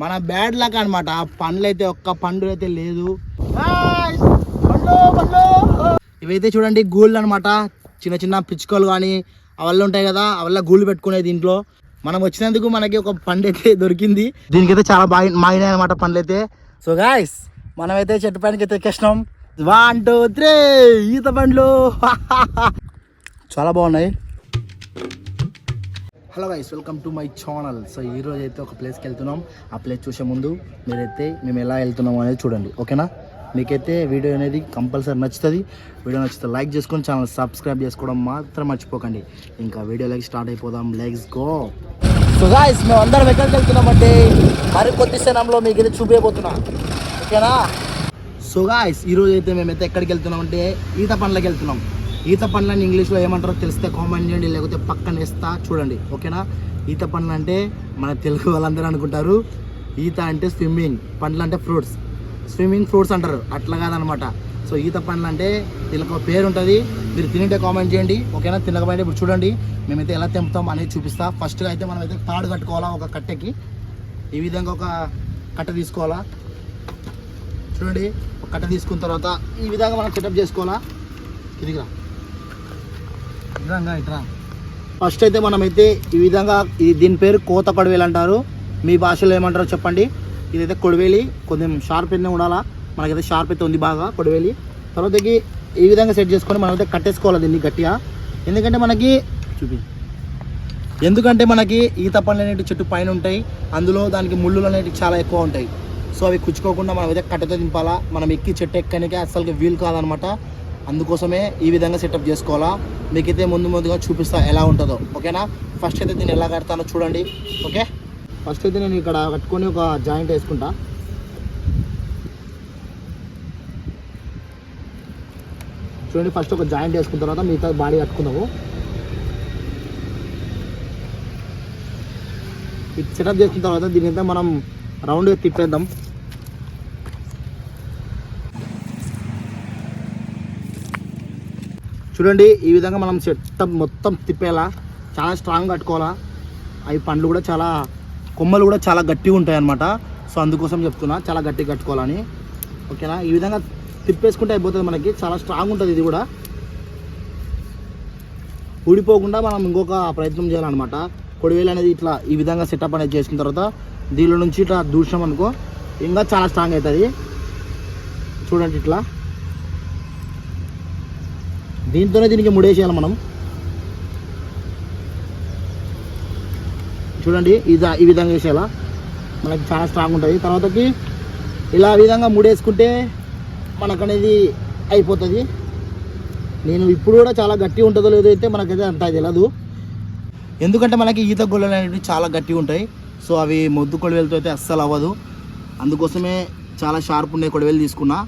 మన bad luck అనమాట. ఆ పండ్లు అయితే ఒక్క పండు అయితే లేదు. ఇవైతే చూడండి గూళ్ళు అనమాట. చిన్న చిన్న పిచ్చుకలు కానీ అవల్ల ఉంటాయి కదా, అవల్ల గూళ్ళు పెట్టుకునేది ఇంట్లో. మనం వచ్చినందుకు మనకి ఒక పండు అయితే దొరికింది. దీనికైతే చాలా బాగా మాగినాయి అనమాట పండ్లు అయితే. సో గాయస్ మనమైతే చెట్టు పైనకి అయితే ఎక్కేసినాం. 1 2 3 ఈత పండ్లు చాలా బాగున్నాయి. Hello guys, welcome to my channel. So ఈరోజు అయితే ఒక ప్లేస్కి వెళ్తున్నాం. ఆ ప్లేస్ చూసే ముందు మీరైతే మేము ఎలా వెళ్తున్నాం అనేది చూడండి, ఓకేనా? మీకైతే వీడియో అనేది కంపల్సరీ నచ్చుతుంది. వీడియో నచ్చితే లైక్ చేసుకొని ఛానల్ సబ్స్క్రైబ్ చేసుకోవడం మాత్రం మర్చిపోకండి. ఇంకా వీడియోలోకి స్టార్ట్ అయిపోదాం. Let's go. సో గైస్ మేము అందరం ఎక్కడికి వెళ్తున్నామంటే మరి కొద్ది క్షణంలో మీకైతే చూపించబోతున్నా, ఓకేనా? సో గైస్ ఈరోజు అయితే మేమైతే ఎక్కడికి వెళ్తున్నాం అంటే ఈత పండ్లకి వెళ్తున్నాం. ఈత పండ్లని ఇంగ్లీష్లో ఏమంటారో తెలిస్తే కామెంట్ చేయండి, లేకపోతే పక్కన వేస్తా చూడండి, ఓకేనా? ఈత పండ్లు అంటే మన తెలుగు వాళ్ళందరూ అనుకుంటారు ఈత అంటే స్విమ్మింగ్, పండ్లు అంటే ఫ్రూట్స్, స్విమ్మింగ్ ఫ్రూట్స్ అంటారు. అట్లా కాదనమాట. సో ఈత పండ్లు అంటే దీనికి ఒక పేరు ఉంటుంది. మీరు తింటే కామెంట్ చేయండి, ఓకేనా? తినకపోతే ఇప్పుడు చూడండి మేమైతే ఎలా తెంపుతాం అనేది చూపిస్తా. ఫస్ట్గా అయితే మనం అయితే తాడు కట్టుకోవాలా ఒక కట్టెకి. ఈ విధంగా ఒక కట్ట తీసుకోవాలా. చూడండి ఒక కట్ట తీసుకున్న తర్వాత ఈ విధంగా మనం సెటప్ చేసుకోవాలా. ఇదిగా విధంగా ఇట్రా. ఫస్ట్ అయితే మనమైతే ఈ విధంగా, దీని పేరు కోత కొడవేలు అంటారు. మీ భాషలో ఏమంటారో చెప్పండి. ఇదైతే కొడవేలి, కొంచెం షార్ప్ అయితే ఉండాలా. మనకైతే షార్ప్ అయితే ఉంది బాగా కొడవేలి. తర్వాతకి ఈ విధంగా సెట్ చేసుకొని మనమైతే కట్టేసుకోవాలి దీన్ని గట్టిగా. ఎందుకంటే మనకి ఈత పండ్లు అనేవి చెట్టు పైన ఉంటాయి. అందులో దానికి ముళ్ళులు అనేవి చాలా ఎక్కువ ఉంటాయి. సో అవి కుచ్చుకోకుండా మనం అయితే కట్టెతో దింపాలా. మనం ఎక్కి చెట్టు ఎక్కడానికి అసలు వీలు కాదనమాట. అందుకోసమే ఈ విధంగా సెటప్ చేసుకోవాలా. మీకైతే ముందుగా చూపిస్తా ఎలా ఉంటుందో, ఓకేనా? ఫస్ట్ అయితే దీన్ని ఎలా కడతానో చూడండి, ఓకే? ఫస్ట్ అయితే నేను ఇక్కడ కట్టుకొని ఒక జాయింట్ వేసుకుంటా. చూడండి, ఫస్ట్ ఒక జాయింట్ వేసుకున్న తర్వాత మిగతా బాడీ కట్టుకుందాము. ఇది సెటప్ చేసుకున్న తర్వాత దీని అయితే మనం రౌండ్గా తిప్పేద్దాం. చూడండి ఈ విధంగా మనం సెటప్ మొత్తం తిప్పేలా, చాలా స్ట్రాంగ్ కట్టుకోవాలా. అవి పండ్లు కూడా చాలా, కొమ్మలు కూడా చాలా గట్టిగా ఉంటాయి అన్నమాట. సో అందుకోసం చెప్తున్నా చాలా గట్టిగా కట్టుకోవాలని, ఓకేనా? ఈ విధంగా తిప్పేసుకుంటే అయిపోతుంది. మనకి చాలా స్ట్రాంగ్ ఉంటుంది. ఇది కూడా ఊడిపోకుండా మనం ఇంకొక ప్రయత్నం చేయాలన్నమాట. కొడివేలు అనేది ఇట్లా ఈ విధంగా సెటప్ అనేది చేసుకున్న తర్వాత దీనిలో నుంచి ఇట్లా దూషం అనుకో ఇంకా చాలా స్ట్రాంగ్ అవుతుంది. చూడండి ఇట్లా దీంతోనే దీనికి ముడేసేయాలి మనం. చూడండి ఈ విధంగా వేసేయాలా, మనకి చాలా స్ట్రాంగ్ ఉంటుంది. తర్వాతకి ఇలా విధంగా ముడేసుకుంటే మనకు అనేది అయిపోతుంది. నేను ఇప్పుడు కూడా చాలా గట్టి ఉంటుందో లేదో అయితే మనకైతే అంత తెలియదు. ఎందుకంటే మనకి ఈత గొల్లలు అనేవి చాలా గట్టిగా ఉంటాయి. సో అవి మొద్దు కొడవేలతో అయితే అస్సలు అవ్వదు. అందుకోసమే చాలా షార్ప్ ఉండే కొడవేలు తీసుకున్నా.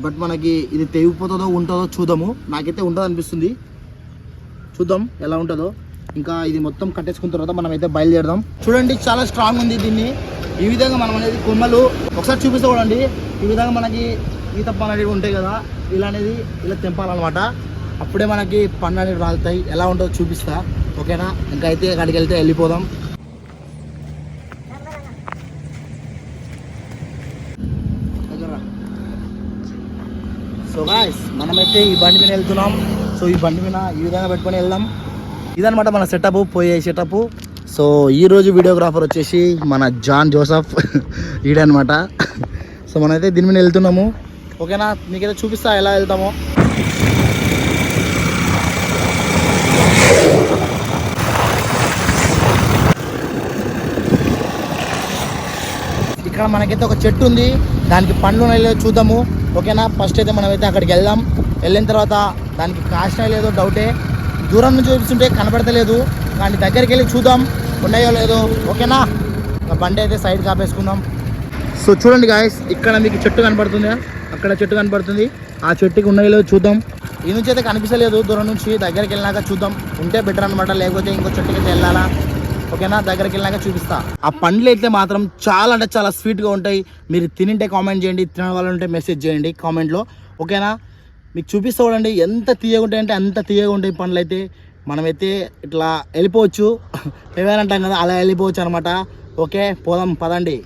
బట్ మనకి ఇది తెగిపోతుందో ఉంటుందో చూద్దాము. నాకైతే ఉంటుందో అనిపిస్తుంది. చూద్దాం ఎలా ఉంటుందో. ఇంకా ఇది మొత్తం కట్టేసుకున్న తర్వాత మనం అయితే బయలుదేరదాం. చూడండి చాలా స్ట్రాంగ్ ఉంది. దీన్ని ఈ విధంగా మనం అనేది కొమ్మలు ఒకసారి చూపిస్తా చూడండి. ఈ విధంగా మనకి ఈత పండ్లు అనేవి ఉంటాయి కదా, ఇలా అనేది ఇలా తెంపాలన్నమాట. అప్పుడే మనకి పండ్లు అనేవి రాలుతాయి. ఎలా ఉంటుందో చూపిస్తా, ఓకేనా? ఇంకా అయితే అక్కడికి వెళ్తే వెళ్ళిపోదాం. సో గాయ్స్ మనమైతే ఈ బండి మీద వెళ్తున్నాం. సో ఈ బండి మీద ఈ విధంగా పెట్టుకొని వెళ్దాం. ఇదనమాట మన సెటప్, పోయే సెటప్. సో ఈరోజు వీడియోగ్రాఫర్ వచ్చేసి మన జాన్ జోసఫ్ ఈడనమాట. సో మనమైతే దీని మీద వెళ్తున్నాము, ఓకేనా? మీకైతే చూపిస్తా ఎలా వెళ్తామో. ఇక్కడ మనకైతే ఒక చెట్టు ఉంది, దానికి పండ్లు ఉన్నాయో చూద్దాము, ఓకేనా? ఫస్ట్ అయితే మనమైతే అక్కడికి వెళ్దాం. వెళ్ళిన తర్వాత దానికి కాసినాయో లేదో డౌటే. దూరం నుంచి చూపిస్తుంటే కనపడతలేదు, కానీ దగ్గరికి వెళ్ళి చూద్దాం ఉన్నాయో లేదో, ఓకేనా? బండి అయితే సైడ్ కాపేసుకుందాం. సో చూడండి గాయస్, ఇక్కడ మీకు చెట్టు కనపడుతుంది, అక్కడ చెట్టు కనపడుతుంది. ఆ చెట్టుకి ఉన్నాయో లేదో చూద్దాం. ఈ నుంచి అయితే కనిపించలేదు, దూరం నుంచి దగ్గరికి వెళ్ళినాక చూద్దాం. ఉంటే బెటర్ అనమాట, లేకపోతే ఇంకో చెట్టుకి అయితే వెళ్ళాలా, ఓకేనా? దగ్గరికి వెళ్ళాక చూపిస్తా. ఆ పండ్లు అయితే మాత్రం చాలా అంటే చాలా స్వీట్గా ఉంటాయి. మీరు తినింటే కామెంట్ చేయండి, తినడం వల్ల ఉంటే మెసేజ్ చేయండి కామెంట్లో, ఓకేనా? మీకు చూపిస్తా చూడండి ఎంత తీయగా ఉంటాయంటే అంత తీయగా ఉంటాయి పండ్లు అయితే. మనమైతే ఇట్లా వెళ్ళిపోవచ్చు, ఏమైనా అంటాం కదా, అలా వెళ్ళిపోవచ్చు అనమాట. ఓకే పోదాం పదండి.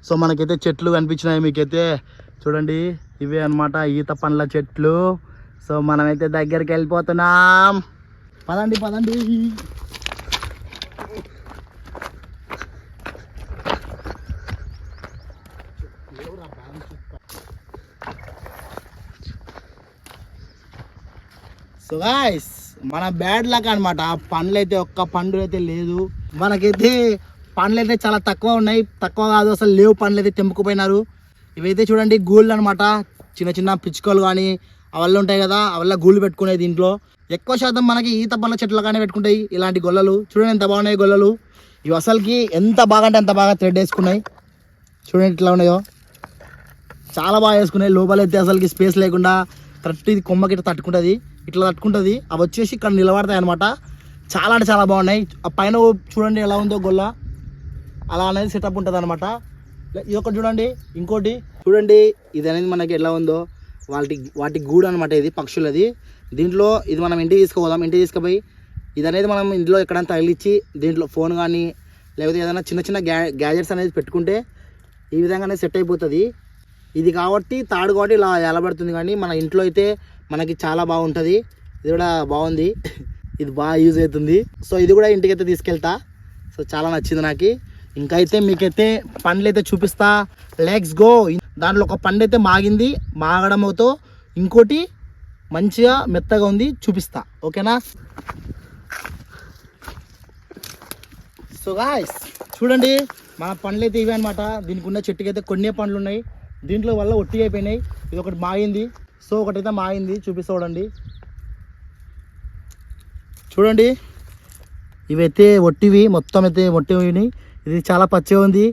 సో మనకైతే చెట్లు కనిపించినాయి మీకైతే చూడండి, ఇవే అన్నమాట ఈత పండ్ల చెట్లు. సో మనమైతే దగ్గరికి వెళ్ళిపోతున్నాం, పదండి పదండి. సో గాయ్స్ మన బ్యాడ్ లక్ అనమాట, పండ్లు అయితే ఒక్క పండు అయితే లేదు మనకైతే. పండ్లు అయితే చాలా తక్కువ ఉన్నాయి, తక్కువ కాదు అసలు లేవు, పండ్లు అయితే తెంపుకుపోయినారు. ఇవైతే చూడండి గూళ్ళు అనమాట, చిన్న చిన్న పిచ్చుకలు కానీ అవల్ల ఉంటాయి కదా, అవల్ల గూళ్ళు పెట్టుకునేది దీంట్లో. ఎక్కువ శాతం మనకి ఈత పండ్ల చెట్లు కానీ పెట్టుకుంటాయి ఇలాంటి గొల్లలు. చూడండి ఎంత బాగున్నాయి గొల్లలు, ఇవి అసలుకి ఎంత బాగా అంటే అంత బాగా థ్రెడ్ వేసుకున్నాయి. చూడండి ఇట్లా ఉన్నాయో, చాలా బాగా వేసుకున్నాయి. లోపలైతే అసలుకి స్పేస్ లేకుండా కరెక్ట్ ఇది కొమ్మకి ఇట్లా తట్టుకుంటుంది, ఇట్లా తట్టుకుంటుంది. అవి వచ్చేసి ఇక్కడ నిలబడతాయి అనమాట. చాలా అంటే చాలా బాగున్నాయి. ఆ పైన చూడండి ఎలా ఉందో గొల్ల, అలా అనేది సెటప్ ఉంటుంది అనమాట. ఇది ఒకటి చూడండి, ఇంకోటి చూడండి ఇది అనేది మనకి ఎలా ఉందో, వాటి గూడు అనమాట ఇది, పక్షులది. దీంట్లో ఇది మనం ఇంటికి తీసుకుపోదాం, ఇంటికి తీసుకుపోయి ఇది అనేది మనం ఇంట్లో ఎక్కడైనా తగిలిచ్చి దీంట్లో ఫోన్ కానీ లేకపోతే ఏదైనా చిన్న చిన్న గ్యాజెట్స్ అనేది పెట్టుకుంటే ఈ విధంగానే సెట్ అయిపోతుంది. ఇది కాబట్టి తాడు కాబట్టి ఇలా ఎలబడుతుంది, కానీ మన ఇంట్లో అయితే మనకి చాలా బాగుంటుంది. ఇది కూడా బాగుంది, ఇది బాగా యూజ్ అవుతుంది. సో ఇది కూడా ఇంటికైతే తీసుకెళ్తా. సో చాలా నచ్చింది నాకు. ఇంకా అయితే మీకైతే పండ్లు అయితే చూపిస్తా, లెట్స్ గో. దాంట్లో ఒక పండు అయితే మాగింది, మాగడంతో ఇంకోటి మంచిగా మెత్తగా ఉంది, చూపిస్తా ఓకేనా. సో గాయ్స్ చూడండి మన పండ్లు అయితే ఇవే అనమాట. దీనికి ఉన్న చెట్టుకి అయితే కొన్ని పండ్లు ఉన్నాయి, దీంట్లో వల్ల ఒట్టి అయిపోయినాయి. ఇది ఒకటి మాగింది, సో ఒకటైతే మాగింది, చూపిస్తా చూడండి. చూడండి ఇవైతే ఒట్టివి, మొత్తం అయితే ఒట్టివి. ఇది చాలా పచ్చిగా ఉంది.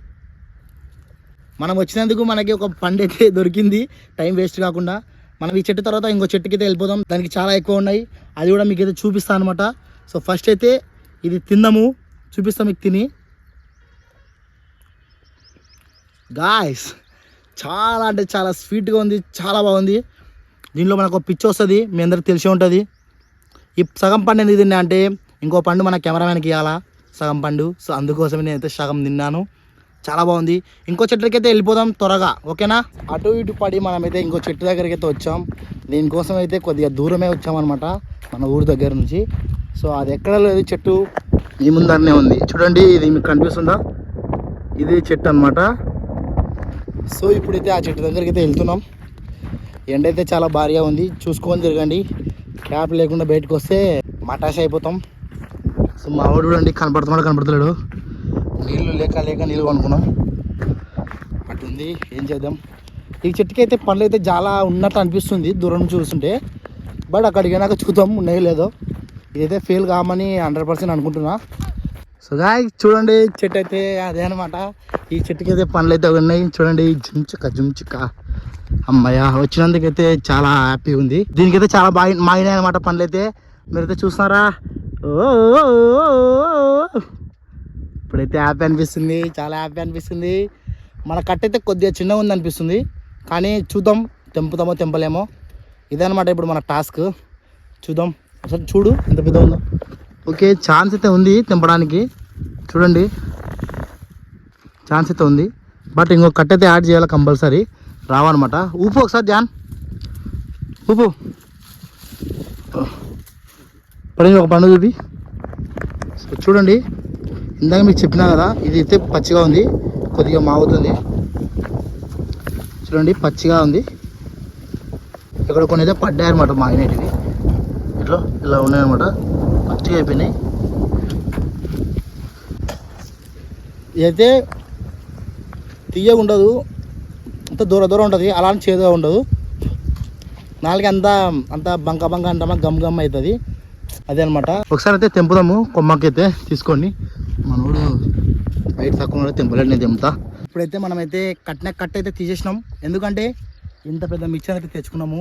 మనం వచ్చినందుకు మనకి ఒక పండు అయితే దొరికింది, టైం వేస్ట్ కాకుండా. మనం ఈ చెట్టు తర్వాత ఇంకో చెట్టుకి అయితే వెళ్ళిపోదాం, దానికి చాలా ఎక్కువ ఉన్నాయి, అది కూడా మీకు అయితే చూపిస్తాను అనమాట. సో ఫస్ట్ అయితే ఇది తిందాము, చూపిస్తాం మీకు తిని. గాయ్స్ చాలా అంటే చాలా స్వీట్గా ఉంది, చాలా బాగుంది. దీనిలో మనకు ఒక పిచ్చి వస్తుంది, మీ అందరికి తెలిసే ఉంటుంది. ఈ సగం పండు ఎందుకు తిన్నా అంటే ఇంకో పండు మన కెమెరామెన్కి ఇవ్వాలా సగం పండు, సో అందుకోసమే నేనైతే సగం తిన్నాను. చాలా బాగుంది. ఇంకో చెట్టుకి అయితే వెళ్ళిపోదాం త్వరగా ఓకేనా. అటు ఇటు పడి మనమైతే ఇంకో చెట్టు దగ్గరికి అయితే వచ్చాం. దీనికోసం అయితే కొద్దిగా దూరమే వచ్చామన్నమాట మన ఊరి దగ్గర నుంచి. సో అది ఎక్కడ లేదు, చెట్టు ఈ ముందరనే ఉంది. చూడండి ఇది మీకు కనిపిస్తుందా, ఇది చెట్టు అనమాట. సో ఇప్పుడైతే ఆ చెట్టు దగ్గరికి అయితే వెళ్తున్నాం. ఎండ అయితే చాలా భారీగా ఉంది, చూసుకొని తిరగండి. క్యాప్ లేకుండా బయటకు వస్తే మటాష్ అయిపోతాం. సో మా వాడు చూడండి కనపడుతున్నాడు, కనపడతలేడు. నీళ్ళు లేక నీళ్ళు కొనుక్కున్నాం, అటుంది. ఏం చేద్దాం, ఈ చెట్టుకి అయితే పండ్లు అయితే చాలా ఉన్నట్టు అనిపిస్తుంది దూరం నుంచి చూస్తుంటే. బట్ అక్కడికి నాకు చూద్దాం ఉన్నాయో లేదో. ఇదైతే ఫెయిల్ కామని 100% అనుకుంటున్నా. సో గాయ్ చూడండి చెట్టు అయితే అదే అనమాట. ఈ చెట్టుకి అయితే పండ్లు అయితే ఉన్నాయి చూడండి, జుంచుక. అమ్మయ్య వచ్చినందుకైతే చాలా హ్యాపీ ఉంది. దీనికైతే చాలా బాగా మాగినాయి అనమాట పండ్లు అయితే, మీరైతే చూస్తున్నారా. ఇప్పుడైతే హ్యాపీ అనిపిస్తుంది, చాలా హ్యాపీ అనిపిస్తుంది. మన కట్ట అయితే కొద్దిగా చిన్నగా ఉంది అనిపిస్తుంది, కానీ చూద్దాం తెంపుతామో తెంపలేమో. ఇదనమాట ఇప్పుడు మన టాస్క్. చూద్దాం అసలు, చూడు ఎంత పెద్ద ఉందో. ఓకే ఛాన్స్ అయితే ఉంది తెంపడానికి, చూడండి ఛాన్స్ అయితే ఉంది. బట్ ఇంకొక కట్ట అయితే యాడ్ చేయాలి కంపల్సరీ, రావన్నమాట. ఊపు ఒకసారి జాన్, ఊపు పడింది ఒక పండు చూపి. సో చూడండి ఇందాక మీకు చెప్పినా కదా, ఇది అయితే పచ్చిగా ఉంది, కొద్దిగా మాగుతుంది. చూడండి పచ్చిగా ఉంది. ఇక్కడ కొన్ని అయితే పడ్డాయన్నమాట మాగినవి, ఇట్లా ఇలా ఉన్నాయన్నమాట, పచ్చిగా అయిపోయినాయి. ఇదైతే తీయగా ఉండదు, అంత దూరం ఉంటుంది, అలాంటి చేదుగా ఉండదు. నాలుగు అంత బంక అంటామా గమ్ అవుతుంది, అదే అనమాట. ఒకసారి అయితే తెంపుదాము కొమ్మకి అయితే తీసుకొని. మనోడు బయట తక్కువ తెంపలేడు, నేను తెంపుతా. ఇప్పుడైతే మనమైతే కట్ అయితే తీసేసినాం, ఎందుకంటే ఇంత పెద్ద మిక్చర్ అయితే తెచ్చుకున్నాము.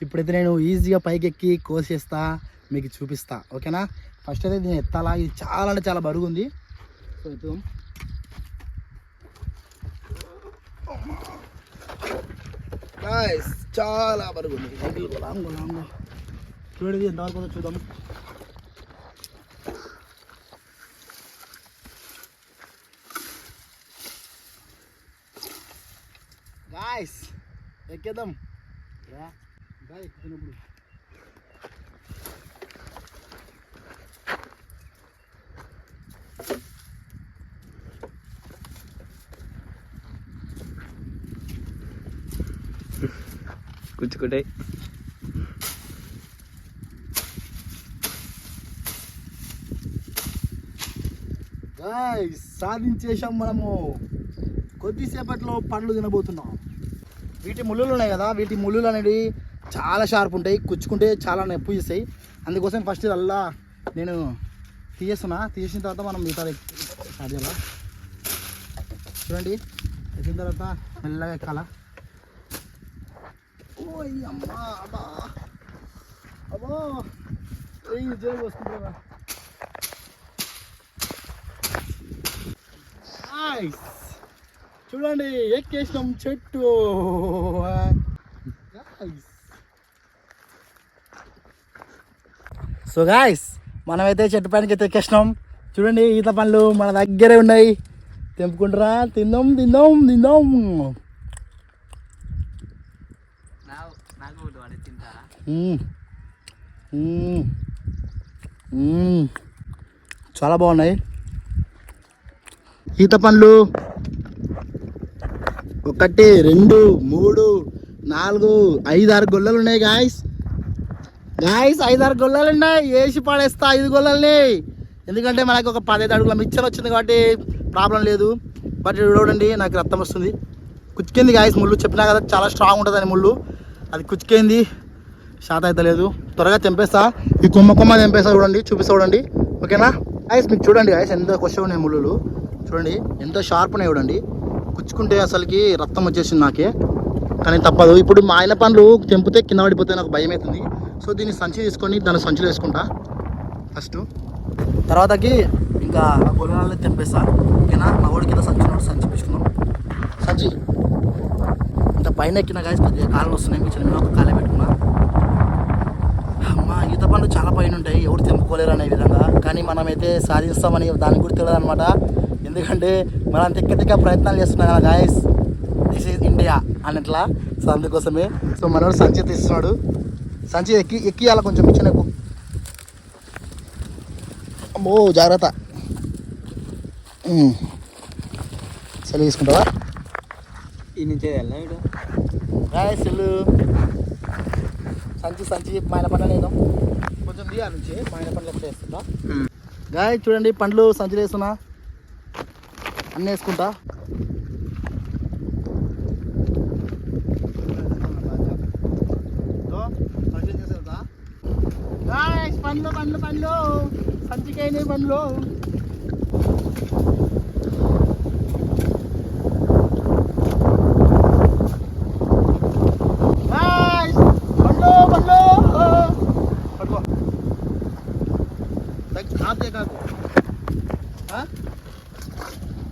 ఇప్పుడైతే నేను ఈజీగా పైకి ఎక్కి కోసేస్తా, మీకు చూపిస్తా ఓకేనా. ఫస్ట్ అయితే దీన్ని ఎత్తాలా, ఇది చాలా అంటే చాలా బరువు ఉంది. సో ఎత్తుదాం. చాలా బరువు ఉంది. చూడండి ఎంతవరకు ఉందో చూద్దాం. గాయ్స్ ఎక్కేద్దాం. ఎక్కుతున్నప్పుడు గుచ్చుకుంటాయి. గాయ్స్ సాధించేసాం మనము. కొద్దిసేపట్లో పండ్లు తినబోతున్నాం. వీటి ముళ్ళులు ఉన్నాయి కదా, వీటి ముళ్ళులు అనేవి చాలా షార్ప్ ఉంటాయి, కుచ్చుకుంటే చాలా నొప్పి చేస్తాయి. అందుకోసం ఫస్ట్ అల్లా నేను తీసిన తర్వాత మనం మిగతా స్టార్ట్ చేయాలా. చూడండి ఎక్కిన తర్వాత మెల్లగా ఎక్కాలా. ఓ అమ్మా అబ్బా అబ్బా జోరు పోసుకుంటా. చూడండి ఎక్కేసినాం చెట్టు. సో గాయ్స్ మనమైతే చెట్టు పైనకి అయితే ఎక్కేసినాం. చూడండి ఈత పండ్లు మన దగ్గరే ఉన్నాయి, తెంపుకుంటారా. తిందాం తిందాం తిందాం. చాలా బాగున్నాయి ఈత పండ్లు. 1 2 3 4 5 6 గొల్లలు ఉన్నాయి గాయస్. 5 6 గొల్లలు ఉన్నాయి. వేసి పడేస్తా 5 గొల్లల్ని. ఎందుకంటే మనకు ఒక 15 అడుగుల మిక్చర్ వచ్చింది కాబట్టి ప్రాబ్లం లేదు. బట్ చూడండి నాకు రక్తం వస్తుంది. కుచ్చుకేంది గాయస్ ముళ్ళు. చెప్పినా కదా చాలా స్ట్రాంగ్ ఉంటుంది అని ముళ్ళు. అది కుచ్చుకేంది, శాత అయితే లేదు. త్వరగా తెంపేస్తా. ఈ కొమ్మ తెంపేస్తా. చూడండి చూపిస్తా చూడండి. ఓకేనా గాయస్. మీకు చూడండి గాయస్ ఎంత కొద్దిగా ఉన్నాయి ముళ్ళు. చూడండి ఎంత షార్ప్ ఉన్నాయి చూడండి. కుచ్చుకుంటే అసలుకి రక్తం వచ్చేసింది నాకే, కానీ తప్పదు. ఇప్పుడు మా ఆయన పండ్లు తెంపితే కింద పడిపోతే నాకు భయం అవుతుంది. సో దీన్ని సంచి తీసుకొని దాన్ని సంచిలో వేసుకుంటా ఫస్ట్. తర్వాతకి ఇంకా గొల్లలే తెంపేస్తా. ఓకేనా. మా వాడికి కింద సంచి పెట్టుకున్నాం. సంచి ఇంత పైన ఎక్కిన గాయస్ కొద్దిగా కాళ్ళు వస్తున్నాయి. మీ చిన్న ఒక కాలే పెట్టుకున్నా. అమ్మా ఈత పండ్లు చాలా పైన ఉంటాయి, ఎవరు తెంపుకోలేరు అనే విధంగా. కానీ మనమైతే సాధిస్తామని దాని గురించి తెలియదు అనమాట. ఎందుకంటే మనం తిక్క ప్రయత్నాలు చేస్తున్నాం కదా గాయస్. దిస్ ఈజ్ ఇండియా అన్నట్లా. సో అందుకోసమే సో మనోడు సంచి తీస్తున్నాడు. సంచి ఎక్కియాల కొంచెం ఇచ్చిన ఎక్కువ. అమ్మో జాగ్రత్త. సెల్ తీసుకుంటావా ఈ నుంచే గాయస్. సంచి మాయన పండ్లు వేద్దాం. కొంచెం దిగా నుంచి మాయన పండ్లు ఎప్పుడు వేస్తుందా గాయ. చూడండి పండ్లు సంచిలో వేస్తున్నా. అన్నీ వేసుకుంటా. పండ్లు పండ్లు పండ్లు సంచికైన పండ్లు.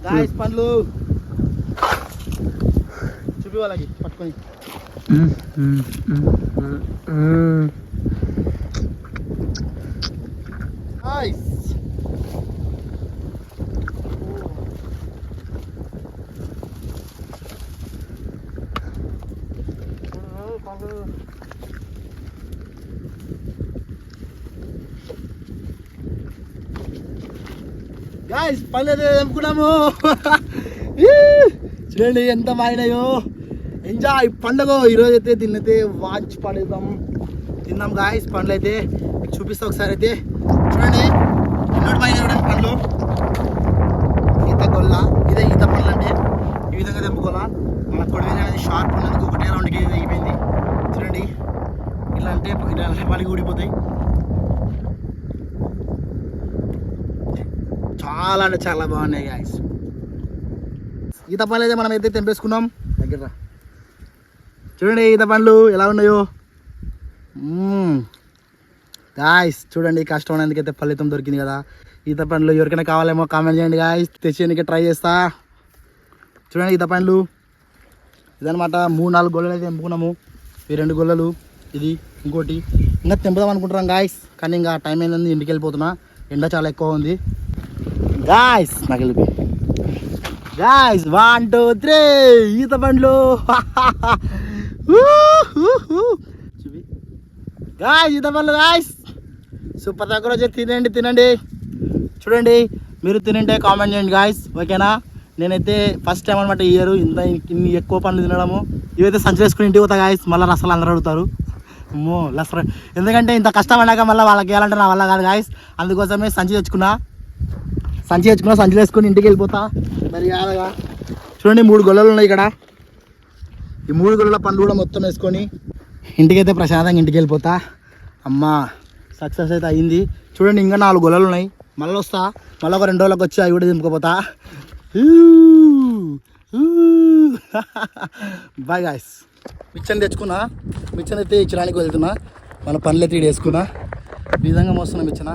గాయస్ పండ్లు చూపి వాళ్ళకి పట్టుకొని. గాయస్ పళ్ళు అయితే తెంపుకున్నాము. చూడండి ఎంత బాగినాయో. ఎంజాయ్ పండుగ ఈరోజు అయితే దీన్నైతే వాచ్ పడేద్దాం, తిందాం గాయస్. పండ్లు అయితే చూపిస్తా ఒకసారి. అయితే చూడండి ఎన్నోటి పైన చూడండి పండ్లు. ఈత గొల్ల ఇదే ఈత పండ్లు అంటే ఈ విధంగా తెంపుకోవాలా. మన కొడుకు అనేది షార్ప్ ఉన్నందుకు ఒకటే రౌండ్కి అయిపోయింది. చూడండి ఇలా అంటే పలికి ఊడిపోతాయి. చాలా అంటే చాలా బాగున్నాయి గాయస్. ఈత పండ్లు అయితే మనం అయితే తెంపేసుకున్నాం. దగ్గర చూడండి ఈత పండ్లు ఎలా ఉన్నాయో గాయస్. చూడండి కష్టం ఎందుకైతే ఫలితం దొరికింది కదా. ఈత పండ్లు ఎవరికైనా కావాలేమో కామెంట్ చేయండి గాయస్. తెచ్చేందుకే ట్రై చేస్తా. చూడండి ఈత పండ్లు ఇదనమాట. 3 4 గొల్లలు అయితే తెంపుకున్నాము. ఈ 2 గొల్లలు ఇది ఇంకోటి ఇంకా తెంపుదాం అనుకుంటున్నాం గాయస్, కానీ ఇంకా టైం అయింది, ఇంటికి వెళ్ళిపోతున్నా. ఎండ చాలా ఎక్కువ ఉంది గాయస్. నాకు వెళ్ళిపోయి గాయస్ 1 2 3 ఈత పండ్లు గాయస్, ఈత పండ్లు గాయస్. సూపర్ దగ్గర వచ్చి తినండి. చూడండి, మీరు తినంటే కామెంట్ చేయండి గాయస్, ఓకేనా? నేనైతే ఫస్ట్ టైం అనమాట ఇయర్ ఇన్ని ఎక్కువ పండ్లు తినడము. ఇవైతే సంచి వేసుకుని ఇంటికి పోతా గాయస్. మళ్ళీ రసాలు అందరూ అడుగుతారు, అమ్మో లసర, ఎందుకంటే ఇంత కష్టపడ్డాక మళ్ళీ వాళ్ళకి వేయాలంటే నా వల్ల కాదు గాయస్. అందుకోసమే సంచి తెచ్చుకున్నా, సంచి వేసుకుని ఇంటికి వెళ్ళిపోతా మరి కాదగా. చూడండి 3 గొల్లలు ఉన్నాయి ఇక్కడ. ఈ 3 గొల్లల పండ్లు కూడా మొత్తం వేసుకొని ఇంటికైతే ప్రశాంతంగా ఇంటికి వెళ్ళిపోతా. అమ్మా సక్సెస్ అయితే అయ్యింది. చూడండి, ఇంకా 4 గొల్లలు ఉన్నాయి. మళ్ళీ వస్తా, మళ్ళీ ఒక 2 రోజులకు వచ్చి అవి కూడా దింపుకోపోతా. Bye guys. మిక్చర్ తెచ్చుకున్నా, మిక్చర్ అయితే ఇచ్చడానికి వెళ్తున్నా. మన పనులు అయితే వేసుకున్నా, ఈ విధంగా మోస్తున్నా మిచ్చన.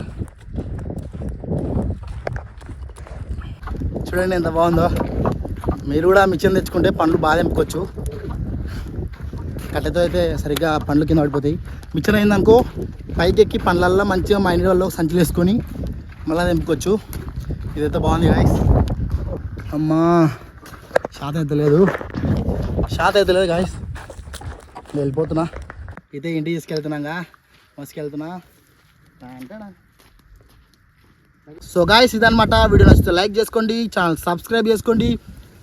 చూడండి ఎంత బాగుందో. మీరు కూడా మిక్చర్ తెచ్చుకుంటే పండ్లు బాగా తెంపుకోవచ్చు. కట్టెతో అయితే సరిగ్గా పండ్లు కింద పడిపోతాయి. మిక్చర్ అయిందనుకో పైకి ఎక్కి పండ్లల్లో మంచిగా మా ఇంటి వాళ్ళు సంచులు వేసుకొని మళ్ళీ తెంపుకోవచ్చు. ఇదైతే బాగుంది గాయస్. అమ్మా శాత అయితే లేదు గాయస్. వెళ్ళిపోతున్నా, అయితే ఇంటికి తీసుకెళ్తున్నాగా, మసుకెళ్తున్నా. సో గాయస్, ఇదనమాట. వీడియో నచ్చితే లైక్ చేసుకోండి, ఛానల్ సబ్స్క్రైబ్ చేసుకోండి.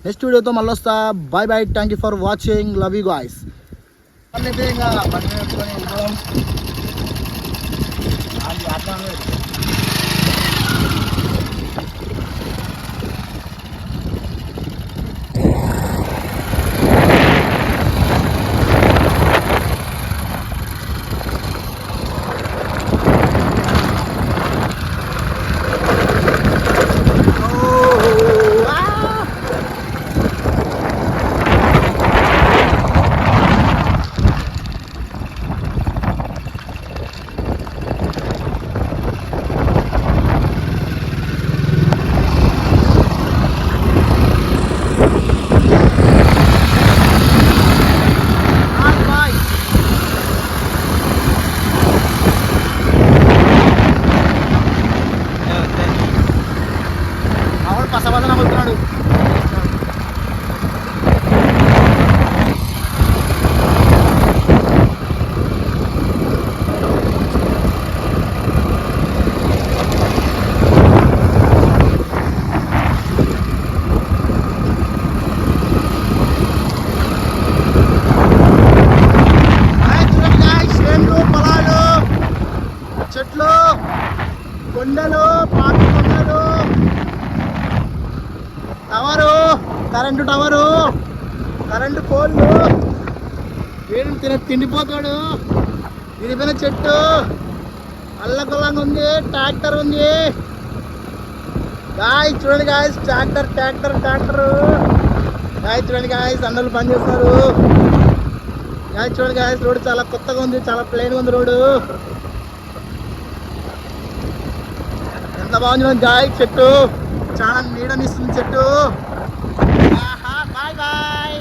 నెక్స్ట్ వీడియోతో మళ్ళీ వస్తా. Bye bye, thank you for watching, love you guys. అయితే ఇంకా బండి పెట్టుకొని వెళ్ళిపోవడం. పసపసన కొడుతున్నాడు. పొలాలు, చెట్లు, కొండలు, పాపి కొండలు, టవరు, కరెంటు పోల్లు, వీడిని తిండిపోతాడు, విరిపోయిన చెట్టు, అల్లకొల్లంగా ఉంది, ట్రాక్టర్ ఉంది గాయస్. చూడండి గాయస్, ట్రాక్టర్ గాయస్. చూడండి గాయస్, అన్నలు పని చేస్తారు గాయస్. చూడండి గాయస్, రోడ్డు చాలా కొత్తగా ఉంది, చాలా ప్లెయిన్గా ఉంది రోడ్డు. ఎంత బాగుంది గాయస్, చెట్టు చాలా నీడనిస్తుంది చెట్టు. Bye bye.